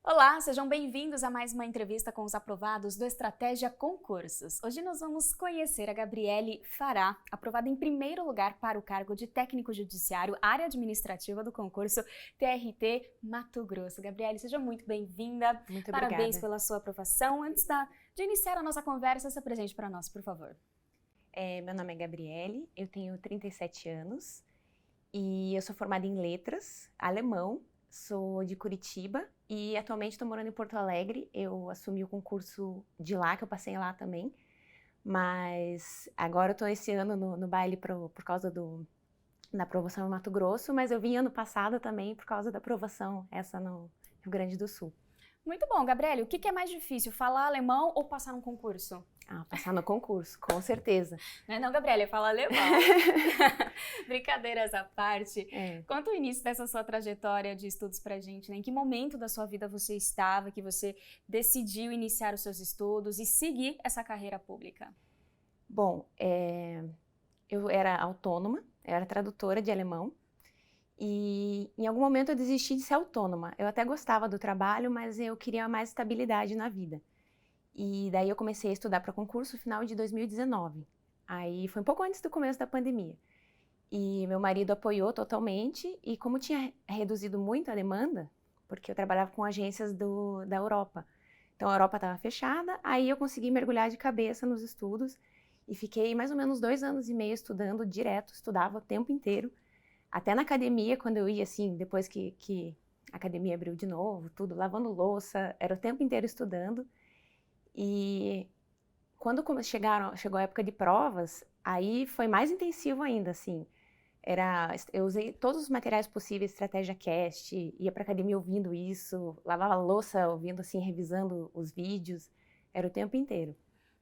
Olá, sejam bem-vindos a mais uma entrevista com os aprovados do Estratégia Concursos. Hoje nós vamos conhecer a Gabriele Fará, aprovada em primeiro lugar para o cargo de técnico judiciário, área administrativa do concurso TRT Mato Grosso. Gabriele, seja muito bem-vinda. Muito Parabéns obrigada. pela sua aprovação. Antes de iniciar a nossa conversa, se apresente para nós, por favor. Meu nome é Gabriele, eu tenho 37 anos e eu sou formada em letras, alemão, sou de Curitiba e atualmente estou morando em Porto Alegre. Eu assumi o concurso de lá, que eu passei lá também, mas agora eu estou esse ano no baile por causa da aprovação em Mato Grosso, mas eu vim ano passado também por causa da aprovação essa no Rio Grande do Sul. Muito bom, Gabriele. O que é mais difícil, falar alemão ou passar num concurso? Passar no concurso, com certeza. Não, Gabriele, fala alemão. Brincadeiras à parte. Conta o início dessa sua trajetória de estudos pra gente, né? Em que momento da sua vida você estava, que você decidiu iniciar os seus estudos e seguir essa carreira pública? Bom, eu era autônoma, eu era tradutora de alemão e em algum momento eu desisti de ser autônoma. Eu até gostava do trabalho, mas eu queria mais estabilidade na vida. E daí eu comecei a estudar para concurso no final de 2019. Aí foi um pouco antes do começo da pandemia. E meu marido apoiou totalmente, e como tinha reduzido muito a demanda, porque eu trabalhava com agências da Europa, então a Europa estava fechada, aí eu consegui mergulhar de cabeça nos estudos e fiquei mais ou menos 2 anos e meio estudando direto, estudava o tempo inteiro, até na academia, quando eu ia assim, depois que a academia abriu de novo, tudo, lavando louça, era o tempo inteiro estudando. E quando chegou a época de provas, aí foi mais intensivo ainda, assim. Eu usei todos os materiais possíveis, Estratégia Cast, ia para academia ouvindo isso, lavava louça ouvindo assim, revisando os vídeos, era o tempo inteiro.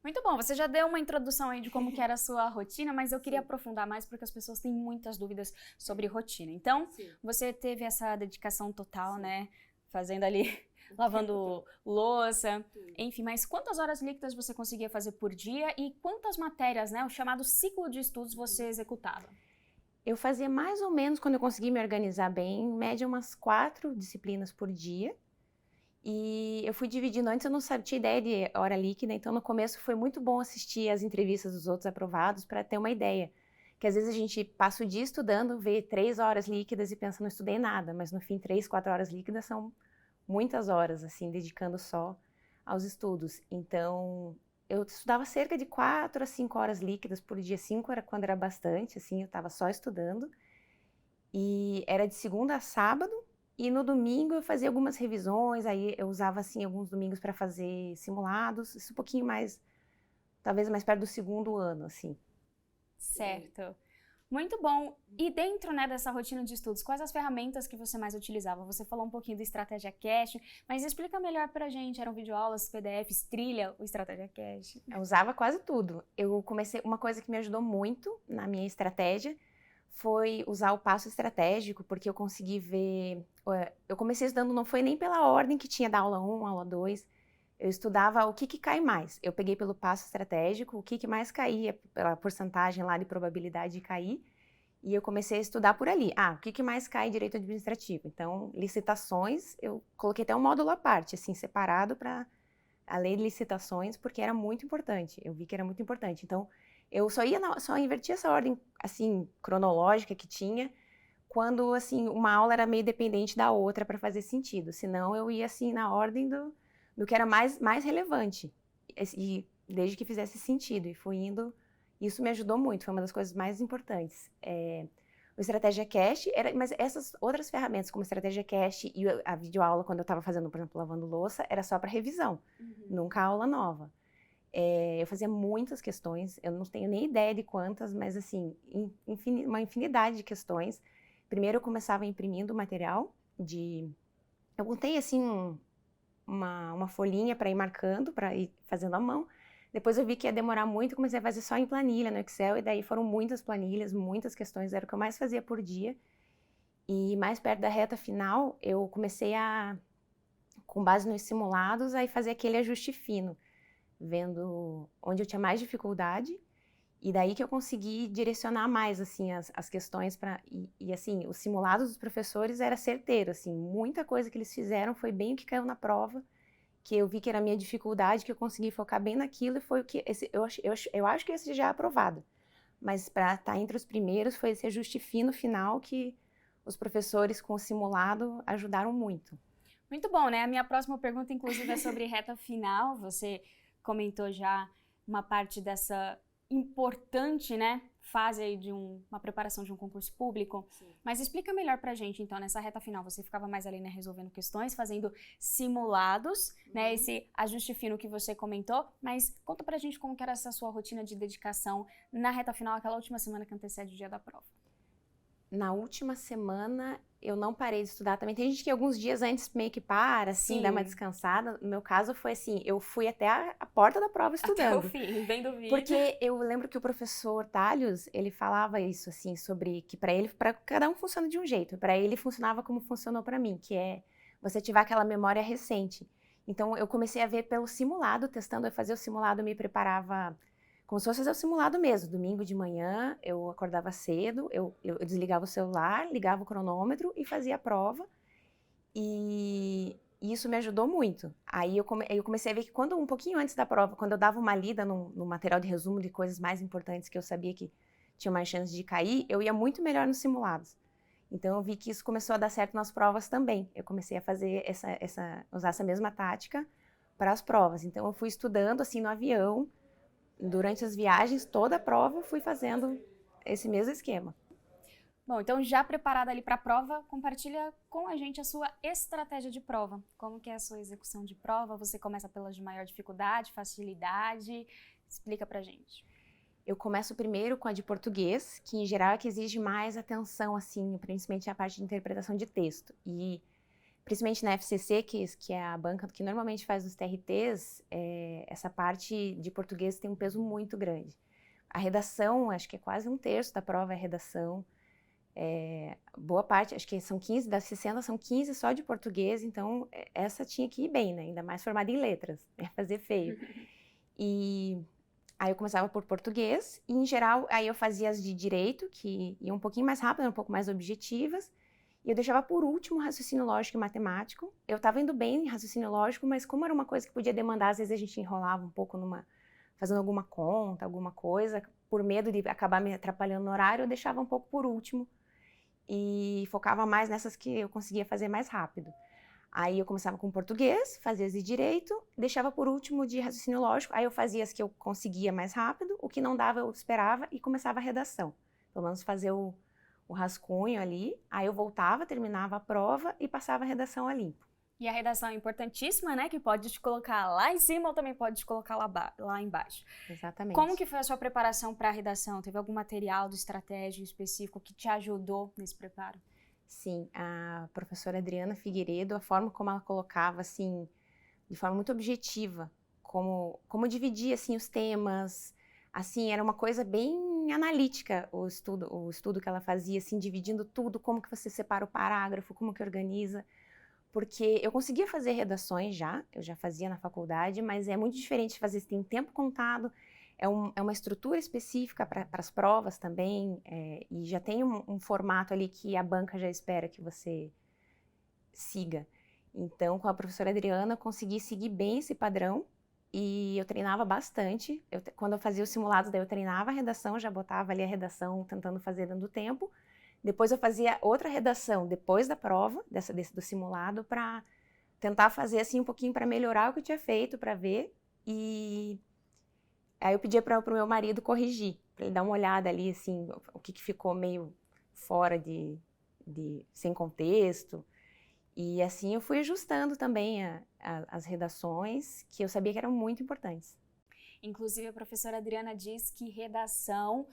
Muito bom, você já deu uma introdução aí de como que era a sua rotina, mas eu queria aprofundar mais porque as pessoas têm muitas dúvidas sobre rotina. Então, você teve essa dedicação total, né, fazendo ali, lavando louça, enfim, mas quantas horas líquidas você conseguia fazer por dia e quantas matérias, né, o chamado ciclo de estudos você executava? Eu fazia mais ou menos, quando eu consegui me organizar bem, em média umas 4 disciplinas por dia. E eu fui dividindo, antes eu não tinha ideia de hora líquida, então no começo foi muito bom assistir as entrevistas dos outros aprovados para ter uma ideia. Que às vezes a gente passa o dia estudando, vê 3 horas líquidas e pensa, não estudei nada, mas no fim 3, 4 horas líquidas são muitas horas, assim, dedicando só aos estudos. Então, eu estudava cerca de 4 a 5 horas líquidas por dia. 5 era quando era bastante, assim, eu estava só estudando. E era de segunda a sábado, e no domingo eu fazia algumas revisões, aí eu usava, assim, alguns domingos para fazer simulados, isso um pouquinho mais, talvez mais perto do segundo ano, assim. Certo. Muito bom. E dentro, né, dessa rotina de estudos, quais as ferramentas que você mais utilizava? Você falou um pouquinho do Estratégia Cast, mas explica melhor pra gente. Eram videoaulas, PDFs, trilha, o Estratégia Cast? Eu usava quase tudo. Uma coisa que me ajudou muito na minha estratégia foi usar o passo estratégico, porque eu consegui ver... Eu comecei estudando, não foi nem pela ordem que tinha da aula 1, aula 2, eu estudava o que cai mais. Eu peguei pelo passo estratégico, o que mais caía, pela porcentagem lá de probabilidade de cair, e eu comecei a estudar por ali. O que mais cai em direito administrativo? Então, licitações, eu coloquei até um módulo à parte, assim, separado para a lei de licitações, porque era muito importante. Eu vi que era muito importante. Então, eu só invertia essa ordem, assim, cronológica que tinha, quando, assim, uma aula era meio dependente da outra para fazer sentido. Senão, eu ia, assim, na ordem do que era mais relevante. E desde que fizesse sentido. E fui indo... Isso me ajudou muito, foi uma das coisas mais importantes. O Estratégia Cast, mas essas outras ferramentas, como Estratégia Cast e a videoaula, quando eu estava fazendo, por exemplo, lavando louça, era só para revisão, nunca aula nova. Eu fazia muitas questões, eu não tenho nem ideia de quantas, mas assim, uma infinidade de questões. Primeiro eu começava imprimindo o material, eu botei assim uma folhinha para ir marcando, para ir fazendo à mão. Depois eu vi que ia demorar muito, comecei a fazer só em planilha no Excel, e daí foram muitas planilhas, muitas questões, era o que eu mais fazia por dia. E mais perto da reta final, eu comecei com base nos simulados, aí fazer aquele ajuste fino, vendo onde eu tinha mais dificuldade E daí que eu consegui direcionar mais, assim, as questões para... E, assim, os simulados dos professores era certeiro, assim, muita coisa que eles fizeram foi bem o que caiu na prova, que eu vi que era a minha dificuldade, que eu consegui focar bem naquilo, e foi o que... eu acho que esse já é aprovado. Mas para estar entre os primeiros foi esse ajuste fino final que os professores com o simulado ajudaram muito. Muito bom, né? A minha próxima pergunta, inclusive, é sobre reta final. Você comentou já uma parte dessa importante, né, fase aí de uma preparação de um concurso público. Sim. Mas explica melhor pra gente, então, nessa reta final, você ficava mais ali, né, resolvendo questões, fazendo simulados, né, esse ajuste fino que você comentou, mas conta pra gente como que era essa sua rotina de dedicação na reta final, aquela última semana que antecede o dia da prova. Na última semana, eu não parei de estudar também. Tem gente que alguns dias antes meio que para, assim, dá uma descansada. No meu caso, foi assim, eu fui até a porta da prova estudando. Até o fim, vendo o vídeo. Porque eu lembro que o professor Talhos, ele falava isso, assim, sobre que para cada um funciona de um jeito. Para ele funcionava como funcionou para mim, que é você ativar aquela memória recente. Então, eu comecei a ver pelo simulado, testando, eu fazia o simulado, eu me preparava como se fosse fazer o simulado mesmo. Domingo de manhã, eu acordava cedo, eu desligava o celular, ligava o cronômetro e fazia a prova. E isso me ajudou muito. Aí eu comecei a ver que quando, um pouquinho antes da prova, quando eu dava uma lida no material de resumo de coisas mais importantes que eu sabia que tinha mais chance de cair, eu ia muito melhor nos simulados. Então eu vi que isso começou a dar certo nas provas também. Eu comecei a fazer usar essa mesma tática para as provas. Então eu fui estudando assim no avião, durante as viagens, toda a prova eu fui fazendo esse mesmo esquema. Bom, então já preparada ali para a prova, compartilha com a gente a sua estratégia de prova. Como que é a sua execução de prova? Você começa pelas de maior dificuldade, facilidade? Explica pra gente. Eu começo primeiro com a de português, que em geral é que exige mais atenção, assim, principalmente a parte de interpretação de texto. E principalmente na FCC, que é a banca que normalmente faz os TRTs, essa parte de português tem um peso muito grande. A redação, acho que é quase um terço da prova é redação. Boa parte, acho que são 15, das 60 são 15 só de português, então essa tinha que ir bem, né? Ainda mais formada em letras, ia fazer feio. E aí eu começava por português, e em geral, aí eu fazia as de direito, que iam um pouquinho mais rápido, um pouco mais objetivas, e eu deixava por último raciocínio lógico e matemático. Eu estava indo bem em raciocínio lógico, mas como era uma coisa que podia demandar, às vezes a gente enrolava um pouco fazendo alguma conta, alguma coisa, por medo de acabar me atrapalhando no horário, eu deixava um pouco por último e focava mais nessas que eu conseguia fazer mais rápido. Aí eu começava com português, fazia as de direito, deixava por último de raciocínio lógico, aí eu fazia as que eu conseguia mais rápido, o que não dava eu esperava e começava a redação. Pelo menos fazer o rascunho ali, aí eu voltava, terminava a prova e passava a redação a limpo. E a redação é importantíssima, né? Que pode te colocar lá em cima ou também pode te colocar lá embaixo. Exatamente. Como que foi a sua preparação para a redação? Teve algum material de estratégia específico que te ajudou nesse preparo? Sim, a professora Adriana Figueiredo, a forma como ela colocava, assim, de forma muito objetiva, como dividia, assim, os temas, assim, era uma coisa bem analítica o estudo que ela fazia, assim, dividindo tudo, como que você separa o parágrafo, como que organiza, porque eu conseguia fazer redações eu já fazia na faculdade, mas é muito diferente de fazer, você tem tempo contado, é uma estrutura específica para as provas também, e já tem um formato ali que a banca já espera que você siga. Então, com a professora Adriana, eu consegui seguir bem esse padrão e eu treinava bastante. Quando eu fazia os simulados, daí eu treinava a redação, já botava ali a redação tentando fazer dentro do tempo. Depois eu fazia outra redação depois da prova, do simulado, para tentar fazer assim um pouquinho para melhorar o que eu tinha feito, para ver. E aí eu pedia para o meu marido corrigir, para ele dar uma olhada ali, assim, o que ficou meio fora sem contexto. E assim eu fui ajustando também as redações, que eu sabia que eram muito importantes. Inclusive, a professora Adriana diz que redação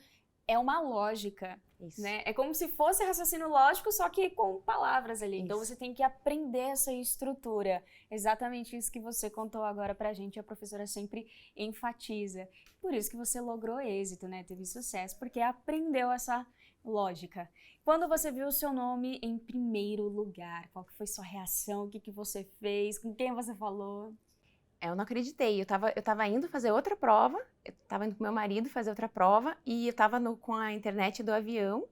é uma lógica, Isso. Né? É como se fosse raciocínio lógico, só que com palavras ali. Isso. Então, você tem que aprender essa estrutura. Exatamente isso que você contou agora pra gente, a professora sempre enfatiza. Por isso que você logrou êxito, né? Teve sucesso, porque aprendeu essa lógica. Quando você viu o seu nome em primeiro lugar, qual que foi sua reação? O que você fez? Com quem você falou? Eu não acreditei. Eu tava indo fazer outra prova, eu tava indo com meu marido fazer outra prova, e eu tava com a internet do avião,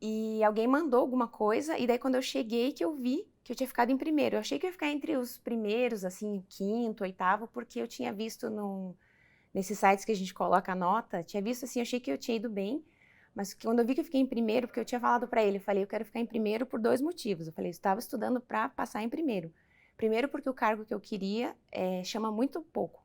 e alguém mandou alguma coisa, e daí quando eu cheguei que eu vi que eu tinha ficado em primeiro. Eu achei que eu ia ficar entre os primeiros, assim, quinto, oitavo, porque eu tinha visto nesses sites que a gente coloca a nota, tinha visto assim, eu achei que eu tinha ido bem, mas quando eu vi que eu fiquei em primeiro, porque eu tinha falado pra ele, eu falei, eu quero ficar em primeiro por 2 motivos. Eu falei, eu estava estudando pra passar em primeiro. Primeiro porque o cargo que eu queria chama muito pouco.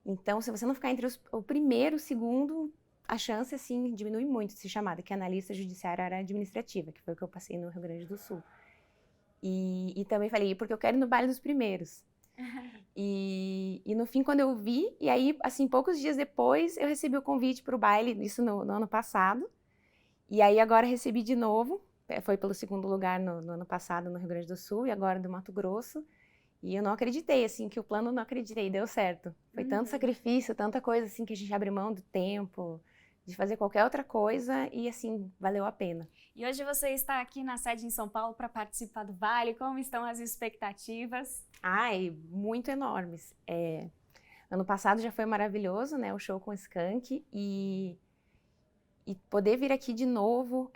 Então, se você não ficar entre o primeiro e o segundo, a chance, assim, diminui muito de ser chamada, que é analista judiciária área administrativa, que foi o que eu passei no Rio Grande do Sul. E também falei, porque eu quero ir no baile dos primeiros. E no fim, quando eu vi, e aí, assim, poucos dias depois, eu recebi o convite para o baile, isso no ano passado. E aí, agora recebi de novo, foi pelo segundo lugar no ano passado no Rio Grande do Sul, e agora do Mato Grosso. E eu não acreditei, assim, que o plano não acreditei, deu certo. Foi tanto sacrifício, tanta coisa, assim, que a gente abre mão do tempo, de fazer qualquer outra coisa, e assim, valeu a pena. E hoje você está aqui na sede em São Paulo para participar do baile, como estão as expectativas? Ai, muito enormes. Ano passado já foi maravilhoso, né, o show com o Skank, e poder vir aqui de novo,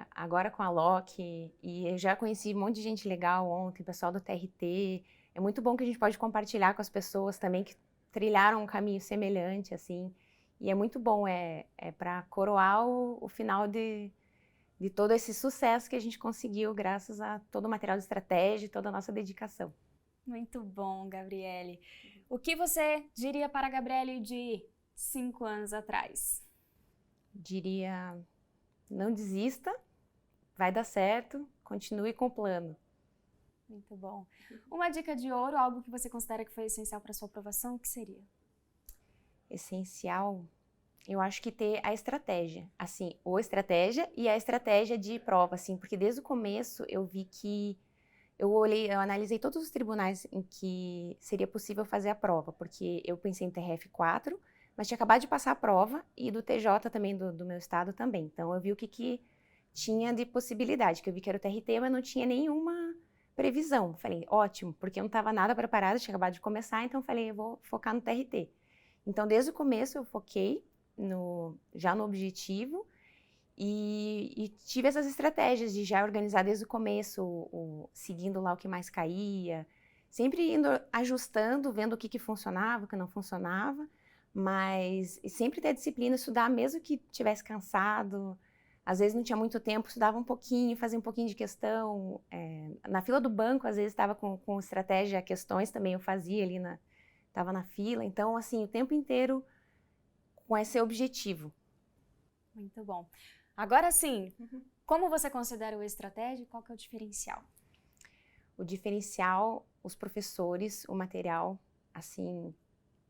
agora com a Loki, e eu já conheci um monte de gente legal ontem, pessoal do TRT, é muito bom que a gente pode compartilhar com as pessoas também que trilharam um caminho semelhante, assim, e é muito bom, para coroar o final de todo esse sucesso que a gente conseguiu graças a todo o material de estratégia e toda a nossa dedicação. Muito bom, Gabriele. O que você diria para a Gabriele de 5 anos atrás? Diria, não desista, vai dar certo, continue com o plano. Muito bom. Uma dica de ouro, algo que você considera que foi essencial para sua aprovação, o que seria? Essencial, eu acho que ter a estratégia, assim, ou estratégia e a estratégia de prova, assim, porque desde o começo eu vi que eu analisei todos os tribunais em que seria possível fazer a prova, porque eu pensei em TRF4, mas tinha acabado de passar a prova, e do TJ também, do meu estado também. Então eu vi o que tinha de possibilidade, que eu vi que era o TRT, mas não tinha nenhuma previsão. Falei, ótimo, porque eu não estava nada preparada, tinha acabado de começar, então falei, eu vou focar no TRT. Então desde o começo eu foquei já no objetivo, e tive essas estratégias de já organizar desde o começo, seguindo lá o que mais caía, sempre indo ajustando, vendo o que funcionava, o que não funcionava, mas sempre ter disciplina, estudar mesmo que estivesse cansado, às vezes não tinha muito tempo, estudava um pouquinho, fazia um pouquinho de questão, na fila do banco às vezes estava com estratégia, questões também eu fazia ali, estava na fila, então assim, o tempo inteiro com esse objetivo. Muito bom. Agora sim, como você considera o estratégia e qual que é o diferencial? O diferencial, os professores, o material, assim,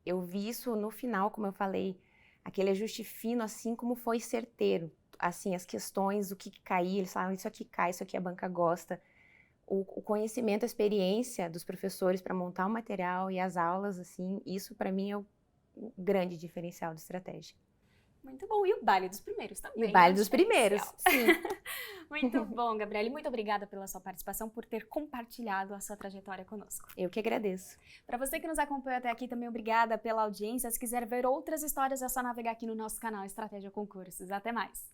eu vi isso no final, como eu falei, aquele ajuste fino, assim como foi certeiro, assim, as questões, o que caía, eles falaram, isso aqui cai, isso aqui a banca gosta, o conhecimento, a experiência dos professores para montar o material e as aulas, assim, isso para mim é o grande diferencial da estratégia. Muito bom. E o baile dos primeiros também. E o baile dos primeiros, sim. Muito bom, Gabriele. Muito obrigada pela sua participação, por ter compartilhado a sua trajetória conosco. Eu que agradeço. Para você que nos acompanhou até aqui, também obrigada pela audiência. Se quiser ver outras histórias, é só navegar aqui no nosso canal Estratégia Concursos. Até mais!